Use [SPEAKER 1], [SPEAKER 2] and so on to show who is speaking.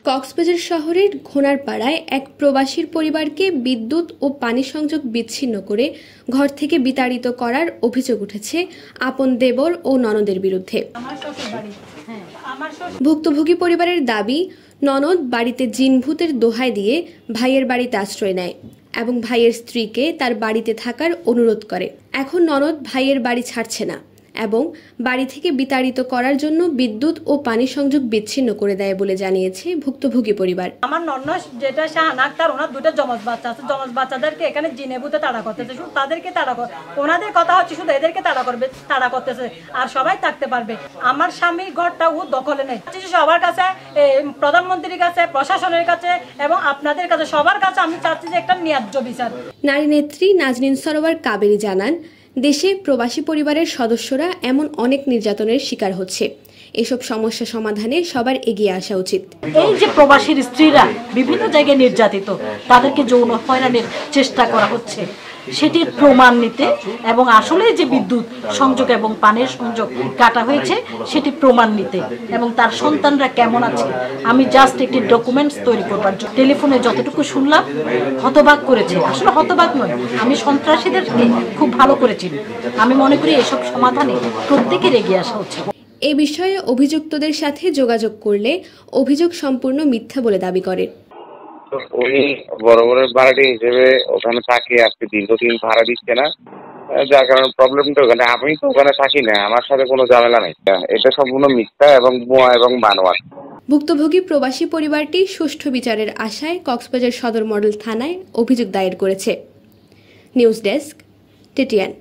[SPEAKER 1] কক্সবাজার শহরের ঘোনারপাড়ায় এক প্রবাসীর পরিবারকে বিদ্যুৎ ও পানি সংযোগ বিচ্ছিন্ন করে ঘর থেকে বিতাড়িত করার অভিযোগ উঠেছে আপন দেবর ও ননদের বিরুদ্ধে। ভুক্তভোগী পরিবারের দাবি, ননদ বাড়িতে জিনভূতের দোহাই দিয়ে ভাইয়ের বাড়িতে আশ্রয় নেয় এবং ভাইয়ের স্ত্রীকে তার বাড়িতে থাকার অনুরোধ করে। এখন ননদ ভাইয়ের বাড়ি ছাড়ছে না এবং বাড়ি থেকে বিতাড়িত করার জন্য বিদ্যুৎ ও পানি সংযোগ বিচ্ছিন্ন করে দেয় বলে জানিয়েছে ভুক্তভোগী পরিবার।
[SPEAKER 2] আমার ননদ যেটা শাহানা আক্তার, ওনার দুটো যমজ বাচ্চা আছে। যমজ বাচ্চাদেরকে এখানে জিনে ভূতে তাড়া করতেছে, শুধু তাদেরকে তাড়া করে, ওনাদের কথা হচ্ছে শুধু এদেরকে তাড়া করতেছে আর সবাই থাকতে পারবে। আমার স্বামীর ঘরটা ও দখলে নেই। সবার কাছে, প্রধানমন্ত্রীর কাছে, প্রশাসনের কাছে এবং আপনাদের কাছে, সবার কাছে আমি চাচ্ছি যে একটা ন্যায্য বিচার।
[SPEAKER 1] নারী নেত্রী নাজনীন সরোয়ার কাবেরী জানান, দেশে প্রবাসী পরিবারের সদস্যরা এমন অনেক নির্যাতনের শিকার হচ্ছে। এসব সমস্যা সমাধানে সবার এগিয়ে আসা উচিত।
[SPEAKER 2] এই যে প্রবাসীর স্ত্রীরা বিভিন্ন জায়গায় নির্যাতিত, তাদেরকে যৌন হয়রানির চেষ্টা করা হচ্ছে, সেটির প্রমাণ নিতে এবং আসলে যে বিদ্যুৎ সংযোগ এবং পানির সংযোগ কাটা হয়েছে সেটি প্রমাণ নিতে এবং তার সন্তানরা কেমন আছে, আমি জাস্ট একটি ডকুমেন্টস তৈরি করবার জন্য টেলিফোনে যতটুকু শুনলাম হতবাক করেছে। আসলে হতবাক নয়, আমি সন্ত্রাসীদেরকে খুব ভালো করেছি। আমি মনে করি এসব সমাধানে প্রত্যেকের এগিয়ে আসা হচ্ছে।
[SPEAKER 1] এ বিষয়ে অভিযুক্তদের সাথে যোগাযোগ করলে অভিযোগ সম্পূর্ণ মিথ্যা বলে দাবি করে।
[SPEAKER 3] উনি বরাবরের ভাড়াটি হিসেবে ওখানে থাকি, আজকে দীর্ঘদিন ভাড়া দিচ্ছে না, যার কারণে প্রবলেমটা ওখানে। আমি তো ওখানে থাকি না, আমার সাথে কোনো ঝামেলা নেই। এটা সম্পূর্ণ মিথ্যা এবং ভুয়া এবং বানোয়াট।
[SPEAKER 1] ভুক্তভোগী প্রবাসী পরিবারটি সুষ্ঠু বিচারের আশায় কক্সবাজার সদর মডেল থানায় অভিযোগ দায়ের করেছে। News desk, TTN.